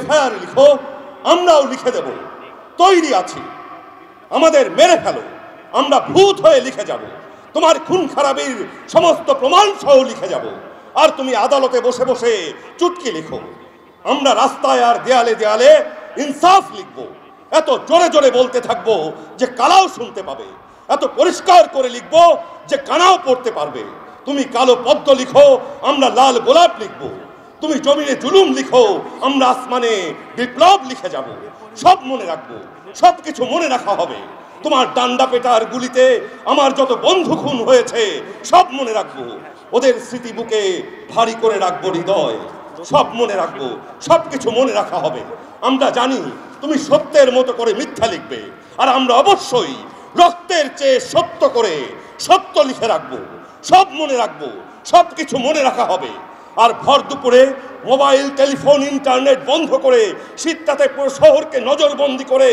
FIR লিখো, আমরাও লিখে দেব, তৈরি আছি। আমাদের মেরে ফেলো, আমরা ভূত হয়ে লিখে যাব। তোমার খুন খারাপির সমস্ত প্রমাণ সহ লিখে যাব। আর তুমি আদালতে বসে বসে চুটকি লিখো। আমরা রাস্তায় আর দেয়ালে দেয়ালে ইনসাফ লিখবো। এত জোরে জোরে বলতে থাকবো যে কানাও শুনতে পাবে, এত পরিষ্কার করে লিখবো যে কানাও পড়তে পারবে। তুমি কালো পদ্ম লিখো, আমরা লাল গোলাপ লিখবো। তুমি জমিনে জুলুম লিখো, আমরা আসমানে বিপ্লব লিখে যাব। সব মনে রাখবো, সব কিছু মনে রাখা হবে। তোমার ডান্ডা পেটার গুলিতে আমার যত বন্ধু খুন হয়েছে সব মনে রাখবো। ওদের স্মৃতি বুকে ভারী করে রাখবো হৃদয়। সব মনে রাখবো, সব কিছু মনে রাখা হবে। আমরা জানি তুমি সত্যের মতো করে মিথ্যা লিখবে, আর আমরা অবশ্যই রক্তের চেয়ে সত্য করে সত্য লিখে রাখবো। সব মনে রাখবো, সব কিছু মনে রাখা হবে। আর ভর দুপুরে মোবাইল, টেলিফোন, ইন্টারনেট বন্ধ করে শীতটাতে পুরো শহরকে নজরবন্দি করে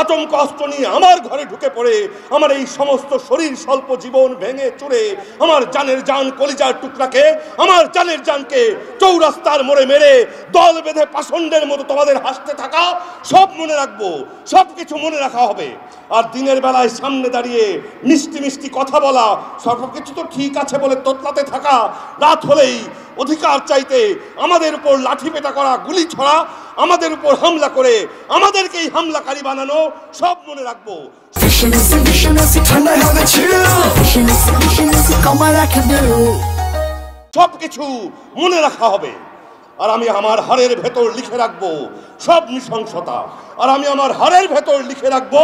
আতঙ্ক অস্ত্র নিয়ে আমার ঘরে ঢুকে পড়ে আমার এই সমস্ত শরীর স্বল্প জীবন ভেঙে চুরে আমার জানের জান কলিজার টুকরাকে, আমার জানের জানকে চৌরাস্তার মোড়ে মেরে দল বেঁধে পাষণ্ডের মতো তোমাদের হাসতে থাকা, সব মনে রাখবো, সব কিছু মনে রাখা হবে। আর দিনের বেলায় সামনে দাঁড়িয়ে মিষ্টি মিষ্টি কথা বলা, সব কিছু তো ঠিক আছে বলে তোতলাতে থাকা, রাত হলেই অধিকার চাইতে আমাদের উপর লাঠি পেটা করা, গুলি ছড়া, আমাদের উপর হামলা করে আমাদেরকেই হামলাকারী বানানো, সব মনে রাখবো। সব কিছু মনে রাখা হবে। আর আমি আমার হাড়ের ভেতর লিখে রাখবো সব নৃশংসতা। আর আমি আমার হাড়ের ভেতর লিখে রাখবো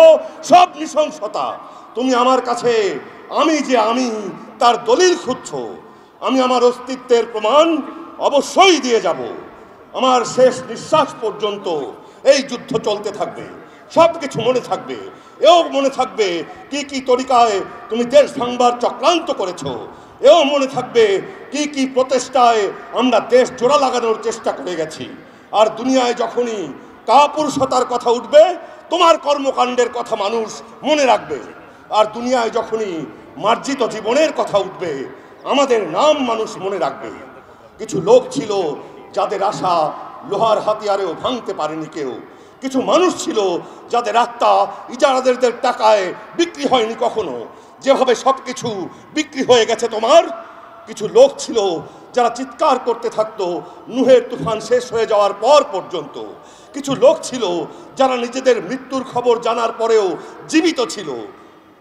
সব নৃশংসতা। তুমি আমার কাছে আমি যে আমি তার দলিল খুঁজছো, আমি আমার অস্তিত্বের প্রমাণ অবশ্যই দিয়ে যাব। আমার শেষ নিঃশ্বাস পর্যন্ত এই যুদ্ধ চলতে থাকবে। সব কিছু মনে থাকবে। এও মনে থাকবে কি কি তরিকায় তুমি দেশ ভাঙবার চক্রান্ত করেছো। এও মনে থাকবে কি কি প্রচেষ্টায় আমরা দেশ জোড়া লাগানোর চেষ্টা করে গেছি। আর দুনিয়ায় যখনই কাপুরুষতার কথা উঠবে, তোমার কর্মকাণ্ডের কথা মানুষ মনে রাখবে। আর দুনিয়ায় যখনই মার্জিত জীবনের কথা উঠবে, আমাদের নাম মানুষ মনে রাখবে। কিছু লোক ছিল যাদের আশা লোহার হাতিয়ারেও ভাঙতে পারেনি কেউ। কিছু মানুষ ছিল যাদের আত্মা ইজারাদারদের টাকায় বিক্রি হয়নি কখনো, যেভাবে সব কিছু বিক্রি হয়ে গেছে তোমার। কিছু লোক ছিল যারা চিৎকার করতে থাকতো নুহের তুফান শেষ হয়ে যাওয়ার পর পর্যন্ত। কিছু লোক ছিল যারা নিজেদের মৃত্যুর খবর জানার পরেও জীবিত ছিল।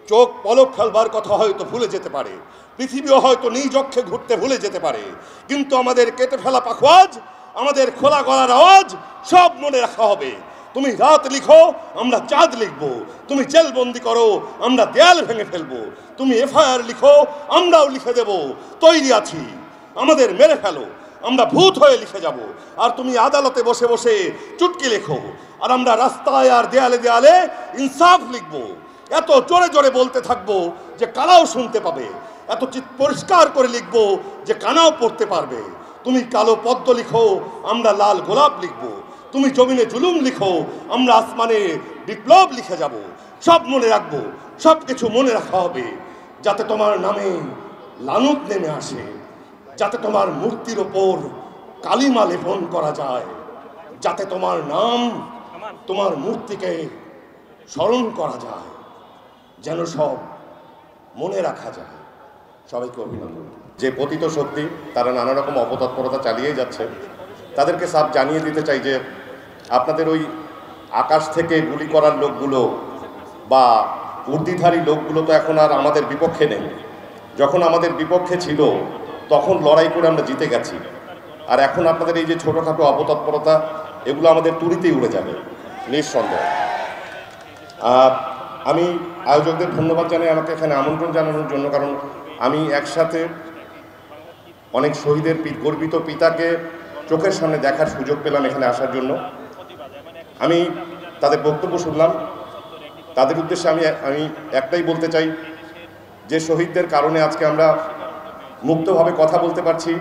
চোখ পলক ফেলবার কথা হয়তো ভুলে যেতে পারে, পৃথিবীও হয়তো নিজ অক্ষে ঘুরতে ভুলে যেতে পারে, কিন্তু আমাদের কেটে ফেলা পাখোয়াজ, আমাদের খোলা গলার আওয়াজ সব মনে রাখা হবে। তুমি রাত লিখো, আমরা চাঁদ লিখবো। তুমি জেলবন্দি করো, আমরা দেয়াল ভেঙে ফেলবো। তুমি এফআইআর লিখো, আমরাও লিখে দেব, তৈরি আছি। আমাদের মেরে ফেলো, আমরা ভূত হয়ে লিখে যাব। আর তুমি আদালতে বসে বসে চুটকি লেখো, আর আমরা রাস্তায় আর দেয়ালে দেয়ালে ইনসাফ লিখবো। এত জোরে জোরে বলতে থাকবো যে কানাও শুনতে পাবে, এত পরিষ্কার করে লিখবো যে কানাও পড়তে পারবে। তুমি কালো পদ্ম লিখো, আমরা লাল গোলাপ লিখবো। তুমি জমিনে জুলুম লিখো, আমরা আসমানে বিপ্লব লিখে যাব। সব মনে রাখবো, সব কিছু মনে রাখা হবে, যাতে তোমার নামে লানত নেমে আসে, যাতে তোমার মূর্তির ওপর কালিমা লেপন করা যায়, যাতে তোমার নাম, তোমার মূর্তিকে স্মরণ করা যায়, যেন সব মনে রাখা যায়। সবাইকে অভিনন্দন। যে পতিত সত্যি তারা নানা রকম অপতৎপরতা চালিয়ে যাচ্ছে, তাদেরকে সাফ জানিয়ে দিতে চাই যে আপনাদের ওই আকাশ থেকে গুলি করার লোকগুলো বা উর্দিধারী লোকগুলো তো এখন আর আমাদের বিপক্ষে নেই। যখন আমাদের বিপক্ষে ছিল তখন লড়াই করে আমরা জিতে গেছি। আর এখন আপনাদের এই যে ছোটোখাটো অপতৎপরতা, এগুলো আমাদের তুড়িতেই উড়ে যাবে নিঃসন্দেহে। আমি আয়োজকদের ধন্যবাদ জানাই আমাকে এখানে আমন্ত্রণ জানানোর জন্য, কারণ আমি একসাথে অনেক শহীদের গর্বিত পিতাকে চোখের সামনে দেখার সুযোগ পেলাম এখানে আসার জন্য। আমি তাদের বক্তব্য শুনলাম। তাদের উদ্দেশ্যে আমি একটাই বলতে চাই যে শহীদদের কারণে আজকে আমরা মুক্তভাবে কথা বলতে পারছি।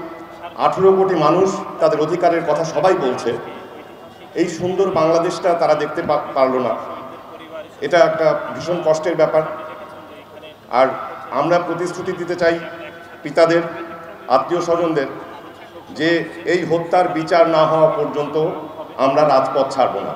18 কোটি মানুষ তাদের অধিকারের কথা সবাই বলছে। এই সুন্দর বাংলাদেশটা তারা দেখতে পারলো না, এটা একটা ভীষণ কষ্টের ব্যাপার। আর আমরা প্রতিশ্রুতি দিতে চাই পিতাদের, আত্মীয় স্বজনদের, যে এই হত্যার বিচার না হওয়া পর্যন্ত আমরা রাজপথ ছাড়বো না।